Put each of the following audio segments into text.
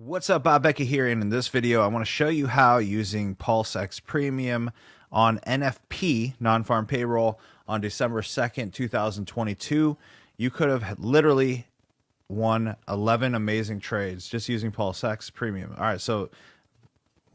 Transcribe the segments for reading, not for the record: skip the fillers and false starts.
What's up, Bob Becca here, and in this video I want to show you how using PulseX Premium on NFP, non-farm payroll, on December 2nd, 2022, you could have literally won 11 amazing trades just using PulseX Premium. All right, so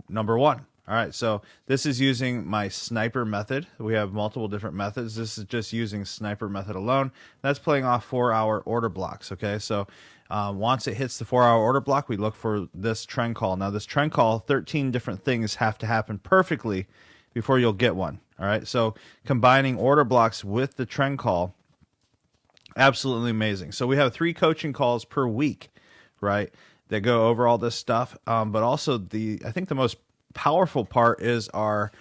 number one. All right, so this is using my sniper method. We have multiple different methods. This is just using sniper method alone. That's playing off 4-hour order blocks, okay? So once it hits the 4-hour order block, we look for this trend call. Now, this trend call, 13 different things have to happen perfectly before you'll get one, all right? So combining order blocks with the trend call, absolutely amazing. So we have 3 coaching calls per week, right, that go over all this stuff. But also, I think the most powerful part is our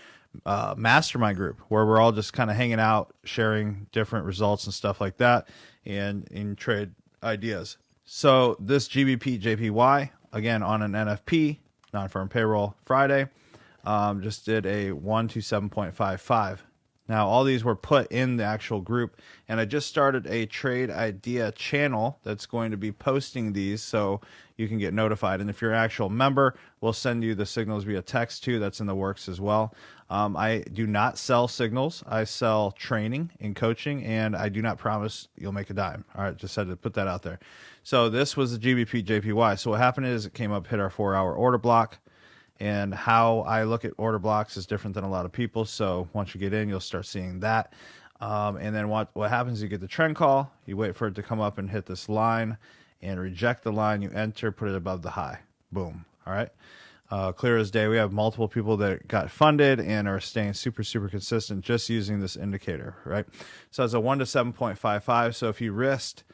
mastermind group, where we're all just kind of hanging out, sharing different results and stuff like that, and in trade ideas. So this GBP JPY, again on an NFP, non-firm payroll Friday, just did a 1 to 7.55. Now, all these were put in the actual group, and I just started a trade idea channel that's going to be posting these so you can get notified. And if you're an actual member, we'll send you the signals via text too. That's in the works as well. I do not sell signals. I sell training and coaching, and I do not promise you'll make a dime. All right, just had to put that out there. So this was the GBP JPY. So what happened is it came up, hit our 4-hour order block. And how I look at order blocks is different than a lot of people. So once you get in, you'll start seeing that. And then what happens is you get the trend call. You wait for it to come up and hit this line and reject the line. You enter, put it above the high. Boom. All right. Clear as day. We have multiple people that got funded and are staying super, super consistent just using this indicator, right? So it's a 1 to 7.55. So if you risked,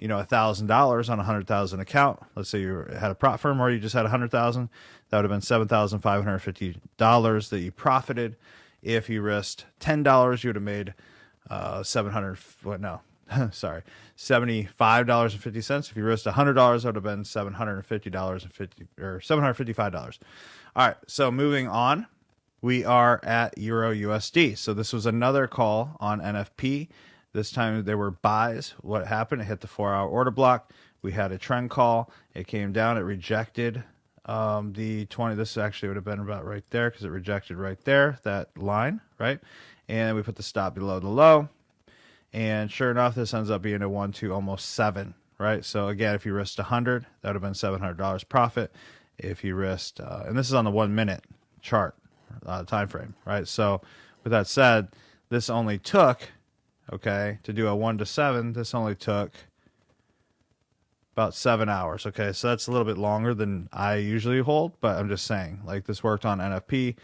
$1,000 on a 100,000 account. Let's say you had a prop firm or you just had 100,000. That would have been $7,550 that you profited. If you risked $10, you would have made $75.50. If you risked $100, that would have been $755. All right. So moving on, we are at Euro USD. So this was another call on NFP. This time there were buys. What happened? It hit the 4-hour order block. We had a trend call. It came down. It rejected the 20. This actually would have been about right there because it rejected right there, that line, right? And we put the stop below the low. And sure enough, this ends up being a 1 to almost 7, right? So again, if you risked 100, that would have been $700 profit. If you risked, and this is on the 1-minute chart time frame, right? So with that said, this only took, okay, to do a 1 to 7, this only took about 7 hours. Okay, so that's a little bit longer than I usually hold, but I'm just saying, like, this worked on NFP,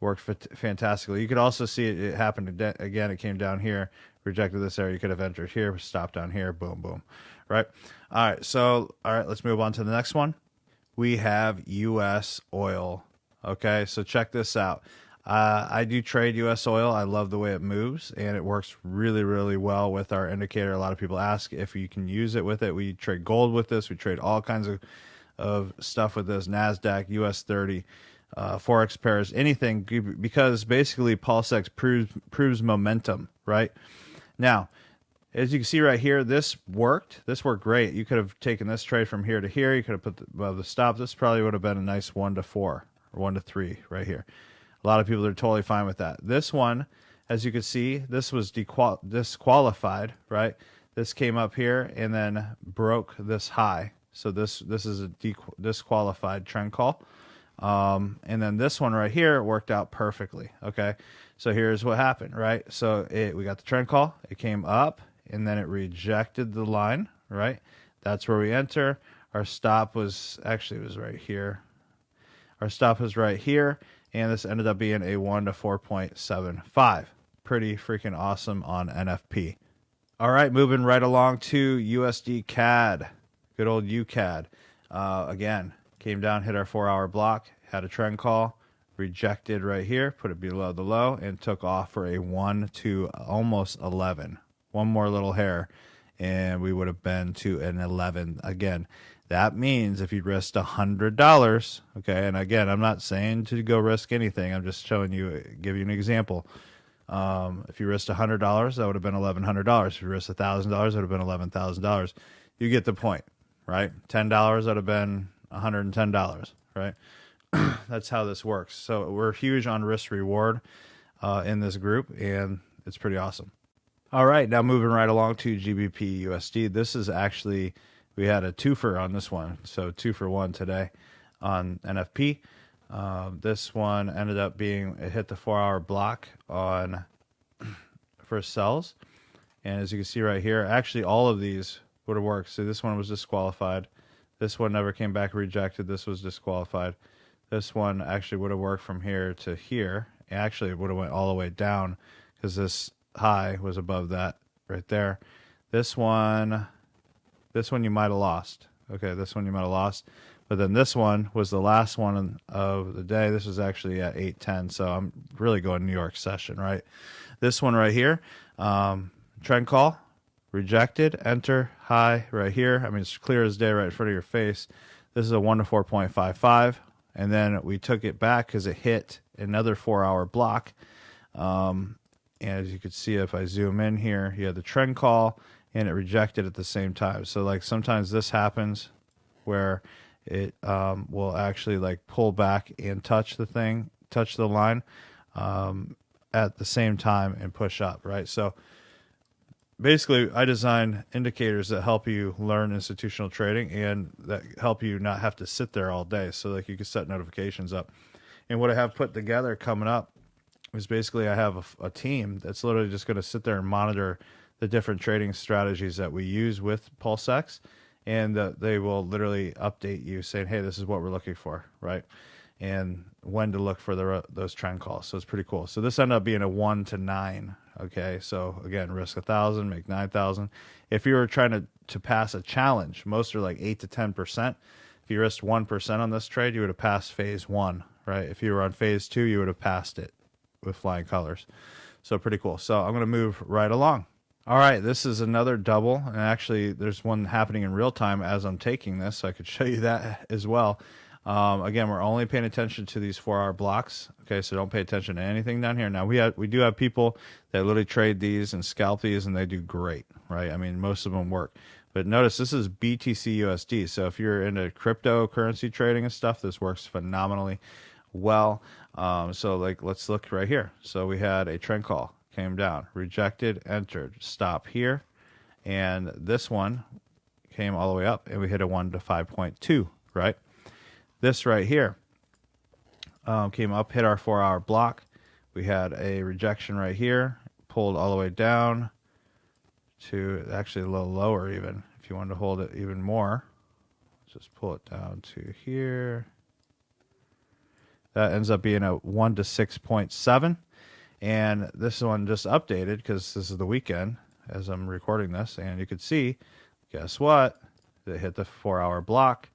worked fantastically. You could also see it happened again. It came down here, rejected this area. You could have entered here, stopped down here, boom, boom, right? All right, so, all right, let's move on to the next one. We have U.S. oil. Okay, so check this out. I do trade U.S. oil. I love the way it moves, and it works really, really well with our indicator. A lot of people ask if you can use it with it. We trade gold with this. We trade all kinds of stuff with this, NASDAQ, US 30, Forex pairs, anything, because basically PulseX proves momentum, right? Now, as you can see right here, this worked. This worked great. You could have taken this trade from here to here. You could have put above the stop. This probably would have been a nice 1 to 4 or 1 to 3 right here. A lot of people are totally fine with that. This one, as you can see, this was disqualified, right? This came up here and then broke this high. So this is a disqualified trend call. And then this one right here worked out perfectly, okay? So here's what happened, right? So we got the trend call. It came up, and then it rejected the line, right? That's where we enter. Our stop was right here. Our stop was right here. And this ended up being a 1 to 4.75. Pretty freaking awesome on NFP. All right, moving right along to USD CAD. Good old UCAD. Again, came down, hit our 4-hour block, had a trend call, rejected right here, put it below the low, and took off for a 1 to almost 11. One more little hair, and we would have been to an 11 again. That means if you risked $100, okay, and again, I'm not saying to go risk anything. I'm just showing you, give you an example. If you risked $100, that would have been $1,100. If you risked $1,000, that would have been $11,000. You get the point, right? $10, that would have been $110, right? That's how this works. So we're huge on risk reward in this group, and it's pretty awesome. All right, now moving right along to GBP USD. This is actually, we had a twofer on this one, so 2 for 1 today on NFP. This one ended up being, it hit the 4-hour block on first sells, and as you can see right here, actually all of these would have worked. So this one was disqualified. This one never came back, rejected. This was disqualified. This one actually would have worked from here to here. Actually, it would have went all the way down because this high was above that right there. This one you might have lost. Okay, this one you might have lost. But then this one was the last one of the day. This was actually at 8:10, so I'm really going New York session, right? This one right here, trend call, rejected, enter, high right here. I mean, it's clear as day right in front of your face. This is a 1 to 4.55, and then we took it back because it hit another 4-hour block. And as you can see, if I zoom in here, you have the trend call, and it rejected at the same time. So like sometimes this happens where it will actually like pull back and touch the line at the same time and push up, right? So basically, I design indicators that help you learn institutional trading and that help you not have to sit there all day. So like you can set notifications up. And what I have put together coming up is basically I have a team that's literally just going to sit there and monitor the different trading strategies that we use with PulseX, and they will literally update you saying, hey, this is what we're looking for, right? And when to look for those trend calls. So it's pretty cool. So this ended up being a 1 to 9. Okay, so again, risk 1,000, make 9,000. If you were trying to pass a challenge, most are like 8 to 10%. If you risked 1% on this trade, you would have passed phase 1, right? If you were on phase 2, you would have passed it with flying colors. So pretty cool. So I'm going to move right along. All right, this is another double, and actually there's one happening in real time as I'm taking this, so I could show you that as well. Again, we're only paying attention to these 4-hour blocks. Okay, so don't pay attention to anything down here. Now we do have people that literally trade these and scalp these, and they do great, right? I mean, most of them work. But notice this is BTC USD. So if you're into cryptocurrency trading and stuff, this works phenomenally well. So like, let's look right here. So we had a trend call, came down, rejected, entered, stop here, and this one came all the way up, and we hit a 1 to 5.2, right? This right here came up, hit our 4-hour block. We had a rejection right here, pulled all the way down to actually a little lower even. If you wanted to hold it even more, just pull it down to here. That ends up being a 1 to 6.7. And this one just updated because this is the weekend as I'm recording this. And you could see, guess what? It hit the 4-hour block.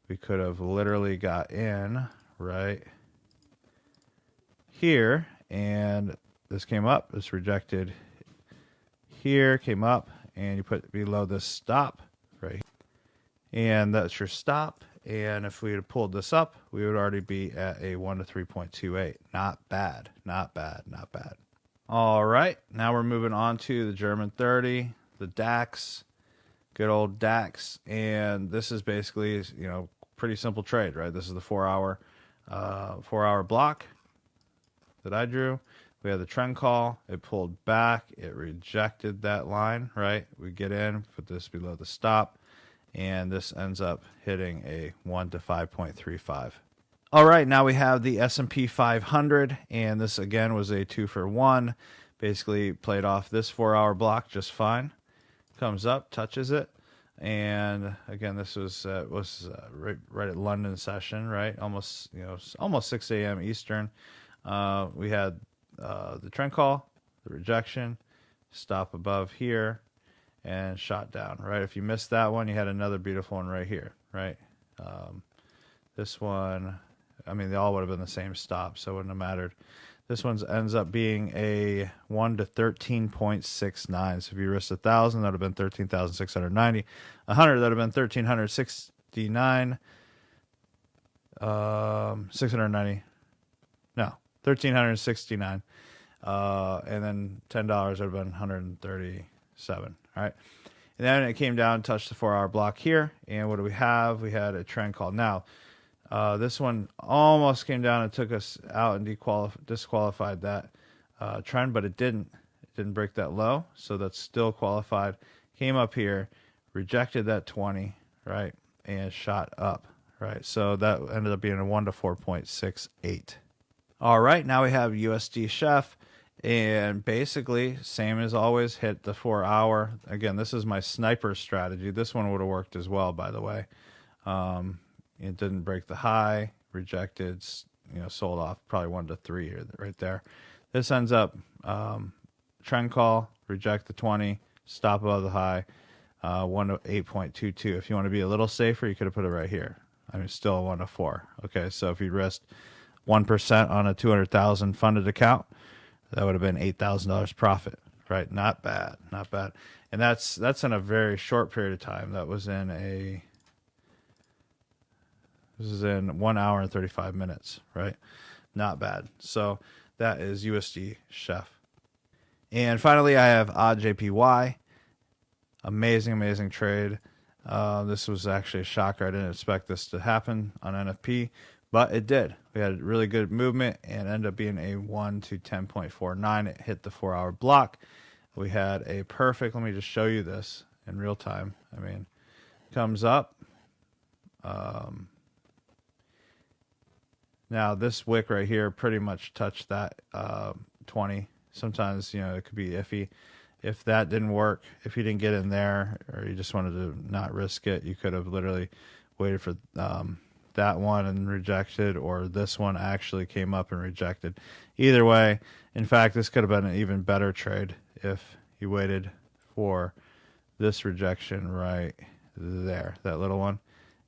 We could have literally got in right here, and this came up. This rejected here, came up, and you put below this stop right here. And that's your stop. And if we had pulled this up, we would already be at a 1 to 3.28. Not bad, not bad, not bad. All right, now we're moving on to the German 30, the DAX, good old DAX. And this is basically, you know, pretty simple trade, right? This is the 4-hour block that I drew. We had the trend call. It pulled back. It rejected that line, right? We get in, put this below the stop, and this ends up hitting a 1 to 5.35. All right, now we have the S&P 500, and this again was a 2 for 1. Basically played off this 4-hour block just fine. Comes up, touches it, and again, this was right at London session, right? Almost 6 a.m. Eastern. We had the trend call, the rejection, stop above here, and shot down, right? If you missed that one, you had another beautiful one right here, right? This one, I mean, they all would have been the same stop, so it wouldn't have mattered. This one ends up being a 1 to 13.69. So if you risked 1,000, that would have been 13,690. 100, that would have been 1,369. 690. No, 1,369. And then $10 would have been 137. All right. And then it came down, touched the 4-hour block here. And what do we have? We had a trend call. Now, this one almost came down and took us out and disqualified that trend, but it didn't. It didn't break that low, so that's still qualified. Came up here, rejected that 20, right, and shot up, right? So that ended up being a 1 to 4.68. All right, now we have USD Chef, and basically, same as always, hit the 4-hour. Again, this is my sniper strategy. This one would have worked as well, by the way. It didn't break the high, rejected, sold off probably 1 to 3 right there. This ends up trend call, reject the 20, stop above the high, 1 to 8.22. If you want to be a little safer, you could have put it right here. I mean, still a 1 to 4. Okay, so if you risked 1% on a 200,000 funded account, that would have been $8,000 profit, right? Not bad, not bad. And that's in a very short period of time. That was this is in 1 hour and 35 minutes, right? Not bad. So that is USD Chef. And finally, I have OddJPY. Amazing trade. This was actually a shocker. I didn't expect this to happen on NFP, but it did. We had really good movement and ended up being a 1 to 10.49. It hit the 4-hour block. We had a perfect, let me just show you this in real time. I mean, comes up. Now this wick right here pretty much touched that 20. Sometimes, it could be iffy. If that didn't work, if you didn't get in there or you just wanted to not risk it, you could have literally waited for that one and rejected, or this one actually came up and rejected. Either way, in fact, this could have been an even better trade if you waited for this rejection right there, that little one.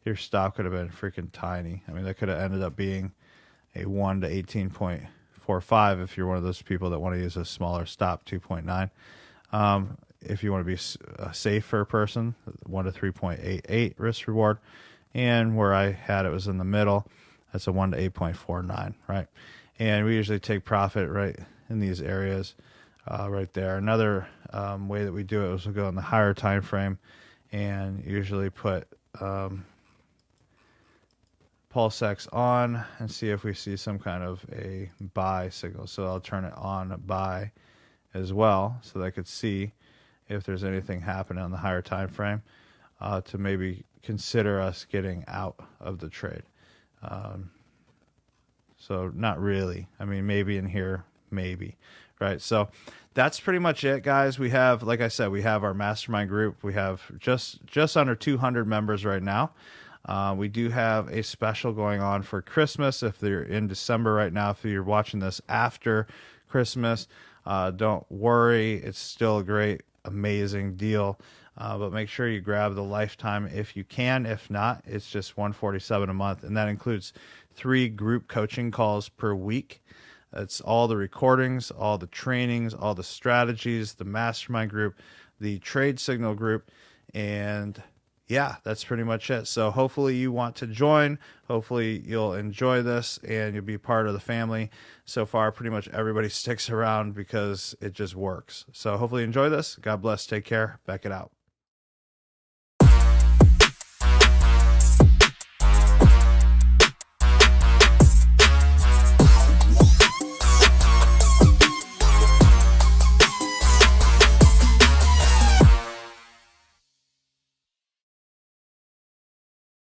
Your stop could have been freaking tiny. I mean, that could have ended up being a 1 to 18.45 if you're one of those people that want to use a smaller stop, 2.9. If you want to be a safer person, 1 to 3.88 risk reward. And where I had it was in the middle. That's a 1 to 8.49, right? And we usually take profit right in these areas right there. Another way that we do it is we'll go in the higher time frame and usually put Pulse X on and see if we see some kind of a buy signal. So I'll turn it on buy as well so that I could see if there's anything happening on the higher time frame to maybe consider us getting out of the trade. So not really. I mean, maybe in here, maybe, right? So that's pretty much it, guys. We have, like I said, we have our mastermind group. We have just under 200 members right now. We do have a special going on for Christmas. If they're in December right now, if you're watching this after Christmas, don't worry. It's still a great, amazing deal. But make sure you grab the lifetime if you can. If not, it's just $147 a month. And that includes 3 group coaching calls per week. It's all the recordings, all the trainings, all the strategies, the mastermind group, the trade signal group, and yeah, that's pretty much it. So hopefully you want to join. Hopefully you'll enjoy this and you'll be part of the family. So far, pretty much everybody sticks around because it just works. So hopefully you enjoy this. God bless. Take care. Back it out.